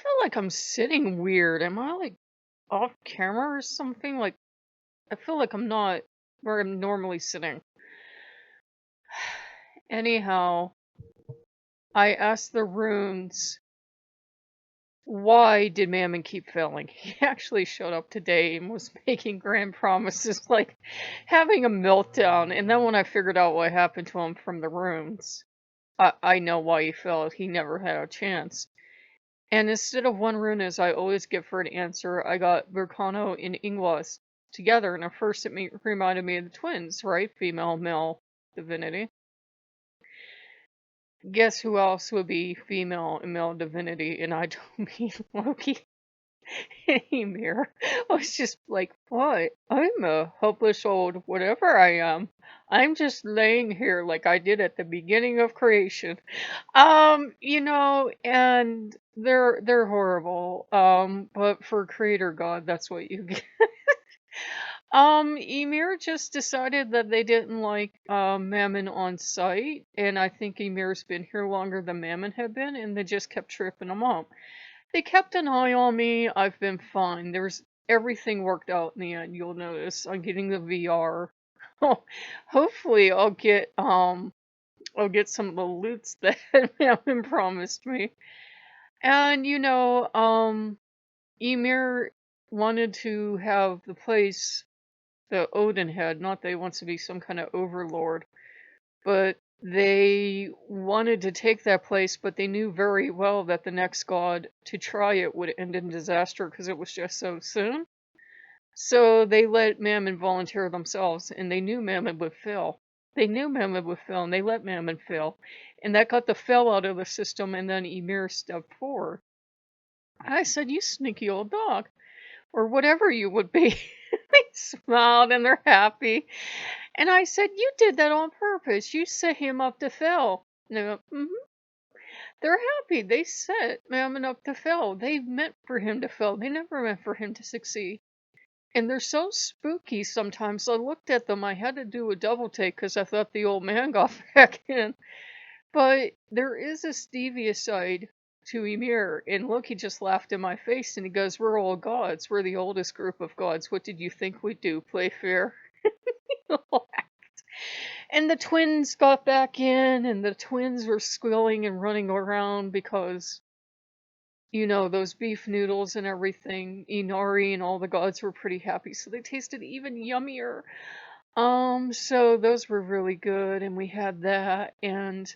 feel like I'm sitting weird. Am I like off camera or something? Like, I feel like I'm not where I'm normally sitting. Anyhow, I asked the runes, why did Mammon keep failing? He actually showed up today and was making grand promises, like having a meltdown. And then when I figured out what happened to him from the runes, I know why he failed. He never had a chance. And instead of one rune, as I always get for an answer, I got Vulcano and Ingwas together. And at first it reminded me of the twins, right? Female, male divinity. Guess who else would be female and male divinity? And I don't mean Loki and Ymir. I was just like, what? I'm a hopeless old whatever I am. I'm just laying here like I did at the beginning of creation. And they're horrible. But for creator God, that's what you get. Ymir just decided that they didn't like Mammon on site, and I think Ymir's been here longer than Mammon had been, and they just kept tripping him up. They kept an eye on me. I've been fine. There's everything worked out in the end. You'll notice I'm getting the VR. Hopefully, I'll get some of the loots that Mammon promised me. And Ymir wanted to have the place that Odin had, not that he wants to be some kind of overlord, but they wanted to take that place, but they knew very well that the next god to try it would end in disaster because it was just so soon. So they let Mammon volunteer themselves, and they knew Mammon would fail. They knew Mammon would fail, and they let Mammon fail. And that got the fail out of the system, and then Ymir stepped forward. I said, you sneaky old dog, or whatever you would be. They smiled, and they're happy. And I said, you did that on purpose. You set him up to fail. And they went, They're happy. They set Mammon up to fail. They meant for him to fail. They never meant for him to succeed. And they're so spooky sometimes. I looked at them. I had to do a double take because I thought the old man got back in. But there is a devious side to Ymir. And look, he just laughed in my face and he goes, we're all gods. We're the oldest group of gods. What did you think we'd do? Play fair? And the twins got back in, and the twins were squealing and running around because, those beef noodles and everything, Inari and all the gods were pretty happy, so they tasted even yummier. So those were really good, and we had that, and,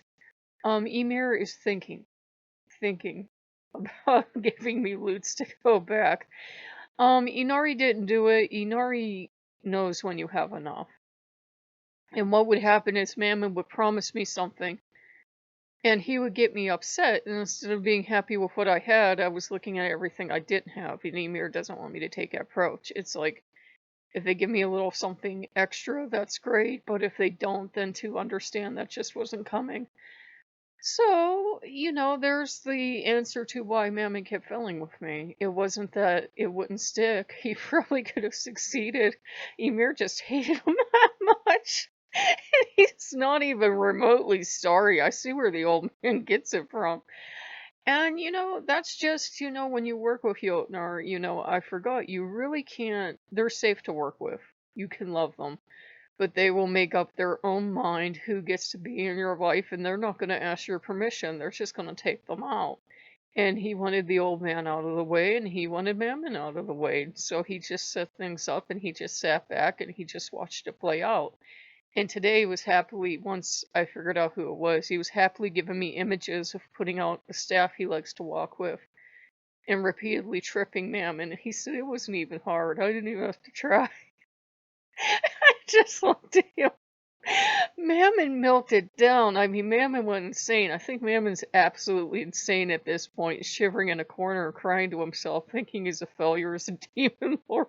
Ymir is thinking about giving me loots to go back. Inari didn't do it. Inari knows when you have enough. And what would happen is Mammon would promise me something, and he would get me upset. And instead of being happy with what I had, I was looking at everything I didn't have. And Ymir doesn't want me to take that approach. It's like, if they give me a little something extra, that's great. But if they don't, then to understand that just wasn't coming. So, there's the answer to why Mammon kept failing with me. It wasn't that it wouldn't stick. He probably could have succeeded. Ymir just hated him that much. He's not even remotely sorry. I see where the old man gets it from. And, that's just, when you work with Jotnar, I forgot, you really can't, they're safe to work with. You can love them. But they will make up their own mind who gets to be in your life, and they're not going to ask your permission. They're just going to take them out. And he wanted the old man out of the way, and he wanted Mammon out of the way. So he just set things up, and he just sat back, and he just watched it play out. And today was happily, once I figured out who it was, he was happily giving me images of putting out the staff he likes to walk with and repeatedly tripping Mammon. He said it wasn't even hard. I didn't even have to try. I just looked at him. Mammon melted down. I mean, Mammon went insane. I think Mammon's absolutely insane at this point, shivering in a corner, crying to himself, thinking he's a failure as a demon lord.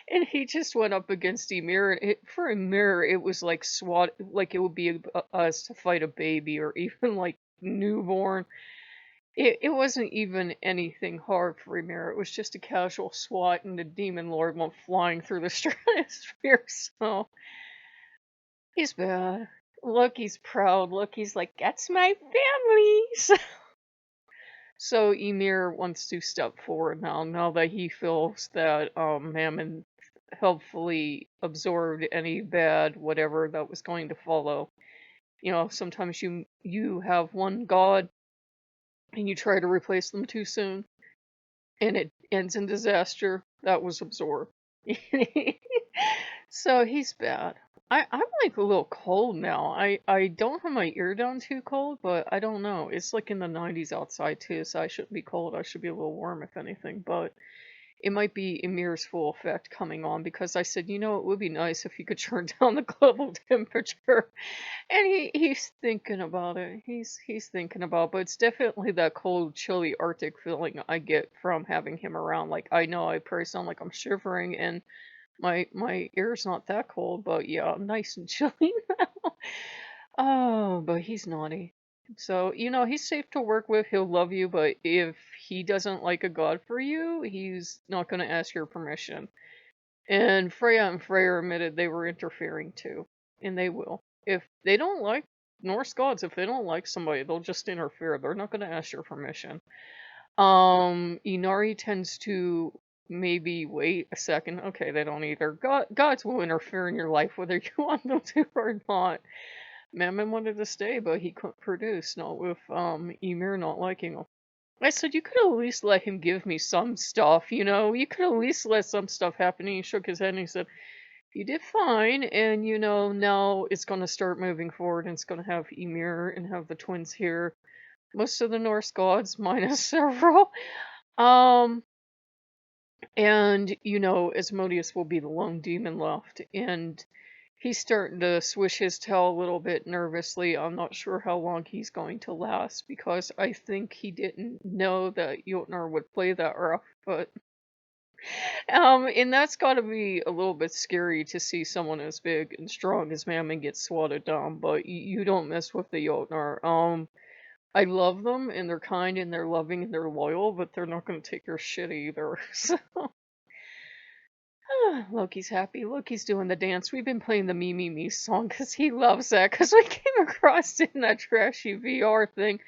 And he just went up against Ymir. For Ymir, it was like SWAT, like it would be us to fight a baby or even like newborn. It wasn't even anything hard for Ymir. It was just a casual SWAT, and the demon lord went flying through the stratosphere. So he's bad. Look, he's proud. Look, he's like, that's my family. So Ymir wants to step forward now that he feels that Mammon helpfully absorbed any bad whatever that was going to follow. Sometimes you have one god and you try to replace them too soon, and it ends in disaster. That was absorbed. So he's bad. I'm like a little cold now. I don't have my ear down too cold, but I don't know. It's like in the 90s outside too, so I shouldn't be cold. I should be a little warm if anything. But it might be Emir's full effect coming on because I said, it would be nice if you could turn down the global temperature. And he's thinking about it. He's thinking about, but it's definitely that cold, chilly Arctic feeling I get from having him around. Like I know I probably sound like I'm shivering, and my ear's not that cold, but yeah, I'm nice and chilly now. Oh, but he's naughty. So, he's safe to work with. He'll love you, but if he doesn't like a god for you, he's not going to ask your permission. And Freya and Freyr admitted they were interfering too, and they will. If they don't like Norse gods, if they don't like somebody, they'll just interfere. They're not going to ask your permission. Inari tends to maybe wait a second. Okay, they don't either. Gods will interfere in your life whether you want them to or not. Mammon wanted to stay, but he couldn't produce, not with Ymir not liking him. I said, you could at least let him give me some stuff, You could at least let some stuff happen. And he shook his head and he said, you did fine. And, now it's going to start moving forward and it's going to have Ymir and have the twins here. Most of the Norse gods, minus several. Um, and, Asmodeus will be the lone demon left. And he's starting to swish his tail a little bit nervously. I'm not sure how long he's going to last because I think he didn't know that Jotnar would play that rough. But and that's got to be a little bit scary to see someone as big and strong as Mammon get swatted down. But you don't mess with the Jotnar. I love them and they're kind and they're loving and they're loyal, but they're not going to take your shit either. So. Loki's happy. Loki's doing the dance. We've been playing the Me Me Me song because he loves that because we came across it in that trashy VR thing.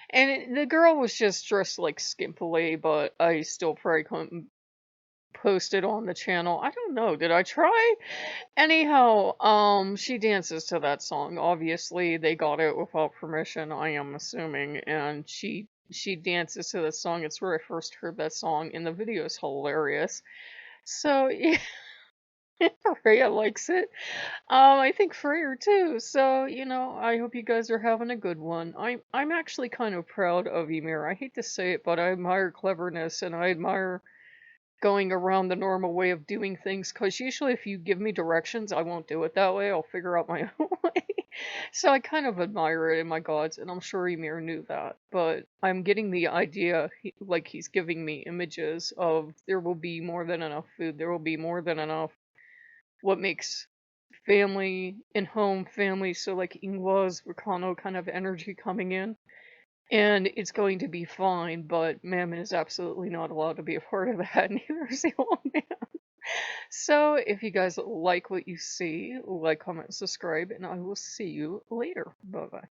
And the girl was just dressed like skimpily, but I still probably couldn't post it on the channel. I don't know. Did I try? Anyhow, she dances to that song. Obviously, they got it without permission, I am assuming. And she dances to the song. It's where I first heard that song, and the video is hilarious. So, yeah. Freya likes it. I think Freyr too. So, I hope you guys are having a good one. I'm actually kind of proud of Ymir. I hate to say it, but I admire cleverness and I admire going around the normal way of doing things. Because usually, if you give me directions, I won't do it that way. I'll figure out my own way. So I kind of admire it in my gods, and I'm sure Ymir knew that. But I'm getting the idea, like he's giving me images of there will be more than enough food. There will be more than enough what makes family and home family, so like Ingwa's Volcano kind of energy coming in. And it's going to be fine, but Mammon is absolutely not allowed to be a part of that, neither is the old man. So if you guys like what you see, like, comment, subscribe, and I will see you later. Bye bye.